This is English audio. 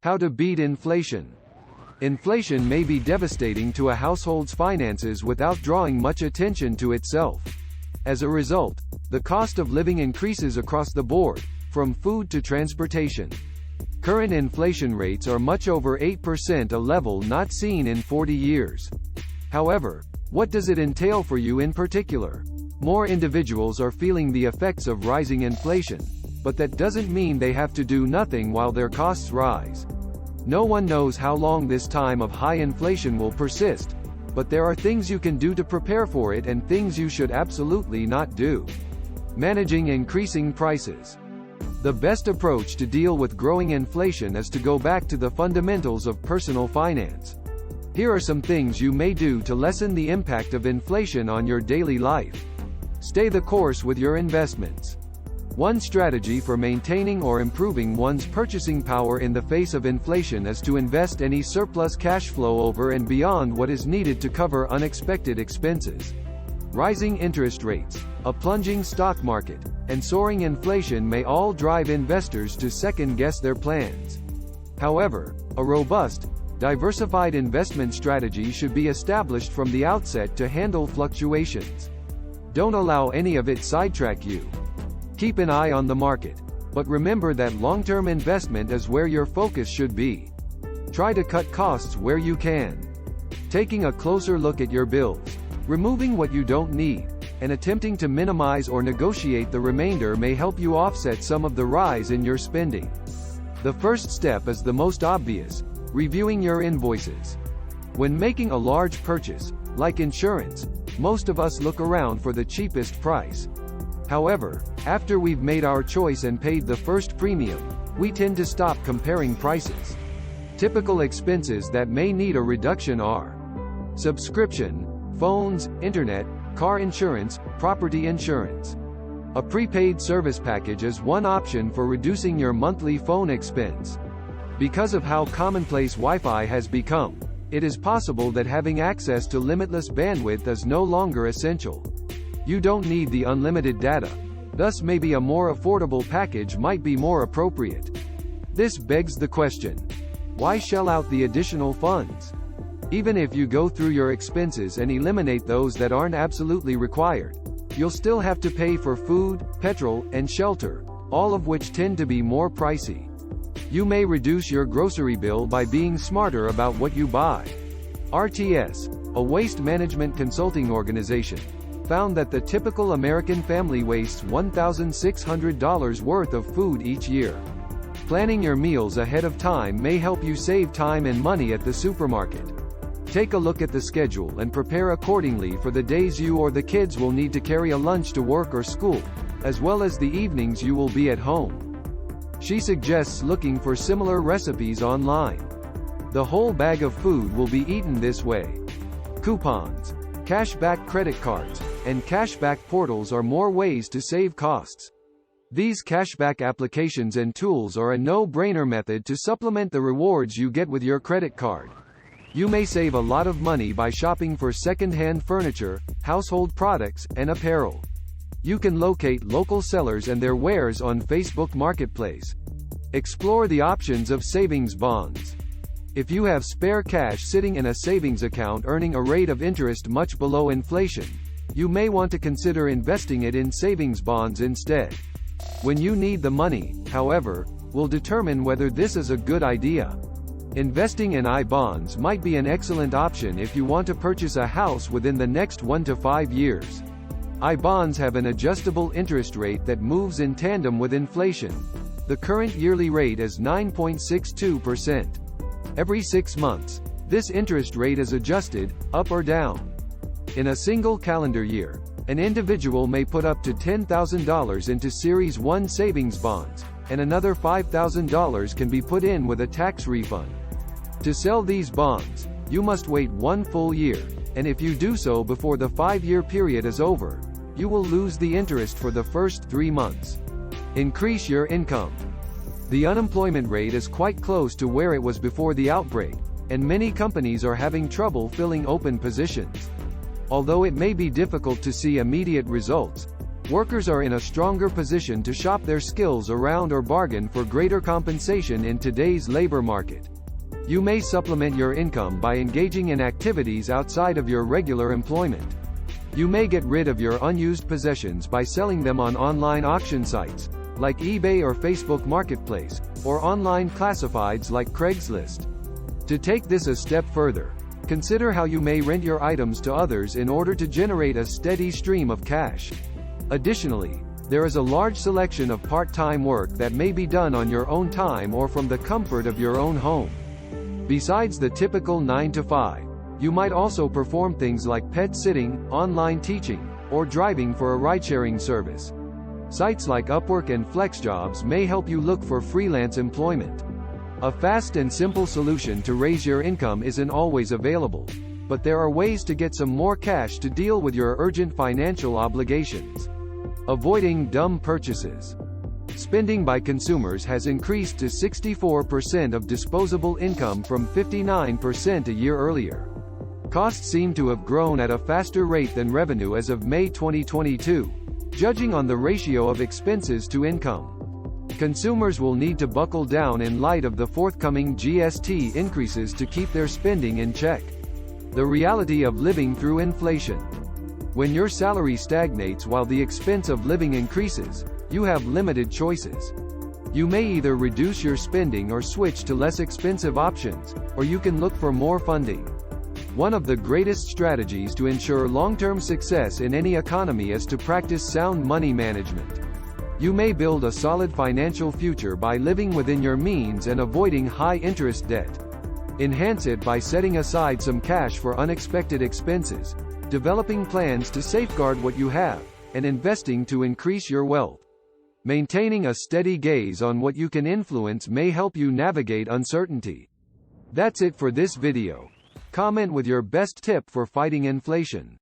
How to beat inflation. Inflation may be devastating to a household's finances without drawing much attention to itself. As a result, the cost of living increases across the board, from food to transportation. Current inflation rates are much over 8%, a level not seen in 40 years. However, what does it entail for you in particular? More individuals are feeling the effects of rising inflation, but that doesn't mean they have to do nothing while their costs rise. No one knows how long this time of high inflation will persist, but there are things you can do to prepare for it and things you should absolutely not do. Managing increasing prices. The best approach to deal with growing inflation is to go back to the fundamentals of personal finance. Here are some things you may do to lessen the impact of inflation on your daily life. Stay the course with your investments. One strategy for maintaining or improving one's purchasing power in the face of inflation is to invest any surplus cash flow over and beyond what is needed to cover unexpected expenses. Rising interest rates, a plunging stock market, and soaring inflation may all drive investors to second-guess their plans. However, a robust, diversified investment strategy should be established from the outset to handle fluctuations. Don't allow any of it sidetrack you. Keep an eye on the market, but remember that long-term investment is where your focus should be. Try to cut costs where you can. Taking a closer look at your bills, removing what you don't need, and attempting to minimize or negotiate the remainder may help you offset some of the rise in your spending. The first step is the most obvious: reviewing your invoices. When making a large purchase, like insurance, most of us look around for the cheapest price. However, after we've made our choice and paid the first premium, we tend to stop comparing prices. Typical expenses that may need a reduction are subscription, phones, internet, car insurance, property insurance. A prepaid service package is one option for reducing your monthly phone expense. Because of how commonplace Wi-Fi has become, it is possible that having access to limitless bandwidth is no longer essential. You don't need the unlimited data, thus maybe a more affordable package might be more appropriate. This begs the question: why shell out the additional funds? Even if you go through your expenses and eliminate those that aren't absolutely required, you'll still have to pay for food, petrol, and shelter, all of which tend to be more pricey. You may reduce your grocery bill by being smarter about what you buy. RTS, a waste management consulting organization, found that the typical American family wastes $1,600 worth of food each year. Planning your meals ahead of time may help you save time and money at the supermarket. Take a look at the schedule and prepare accordingly for the days you or the kids will need to carry a lunch to work or school, as well as the evenings you will be at home. She suggests looking for similar recipes online. The whole bag of food will be eaten this way. Coupons, cashback credit cards, and cashback portals are more ways to save costs. These cashback applications and tools are a no-brainer method to supplement the rewards you get with your credit card. You may save a lot of money by shopping for second-hand furniture, household products, and apparel. You can locate local sellers and their wares on Facebook Marketplace. Explore the options of savings bonds. If you have spare cash sitting in a savings account earning a rate of interest much below inflation, you may want to consider investing it in savings bonds instead. When you need the money, however, will determine whether this is a good idea. Investing in I-bonds might be an excellent option if you want to purchase a house within the next 1 to 5 years. I-bonds have an adjustable interest rate that moves in tandem with inflation. The current yearly rate is 9.62%. Every 6 months, this interest rate is adjusted, up or down. In a single calendar year, an individual may put up to $10,000 into Series 1 savings bonds, and another $5,000 can be put in with a tax refund. To sell these bonds, you must wait 1 full year, and if you do so before the 5-year period is over, you will lose the interest for the first 3 months. Increase your income. The unemployment rate is quite close to where it was before the outbreak, and many companies are having trouble filling open positions. Although it may be difficult to see immediate results, Workers are in a stronger position to shop their skills around or bargain for greater compensation in today's labor market. You may supplement your income by engaging in activities outside of your regular employment. You may get rid of your unused possessions by selling them on online auction sites, like eBay or Facebook Marketplace, or online classifieds like Craigslist. To take this a step further, consider how you may rent your items to others in order to generate a steady stream of cash. Additionally, there is a large selection of part-time work that may be done on your own time or from the comfort of your own home. Besides the typical 9-to-5, you might also perform things like pet sitting, online teaching, or driving for a ride-sharing service. Sites like Upwork and FlexJobs may help you look for freelance employment. A fast and simple solution to raise your income isn't always available, but there are ways to get some more cash to deal with your urgent financial obligations. Avoiding dumb purchases. Spending by consumers has increased to 64% of disposable income from 59% a year earlier. Costs seem to have grown at a faster rate than revenue as of May 2022, judging on the ratio of expenses to income. Consumers will need to buckle down in light of the forthcoming GST increases to keep their spending in check. The reality of living through inflation. When your salary stagnates while the expense of living increases, you have limited choices. You may either reduce your spending or switch to less expensive options, or you can look for more funding. One of the greatest strategies to ensure long-term success in any economy is to practice sound money management. You may build a solid financial future by living within your means and avoiding high-interest debt. Enhance it by setting aside some cash for unexpected expenses, developing plans to safeguard what you have, and investing to increase your wealth. Maintaining a steady gaze on what you can influence may help you navigate uncertainty. That's it for this video. Comment with your best tip for fighting inflation.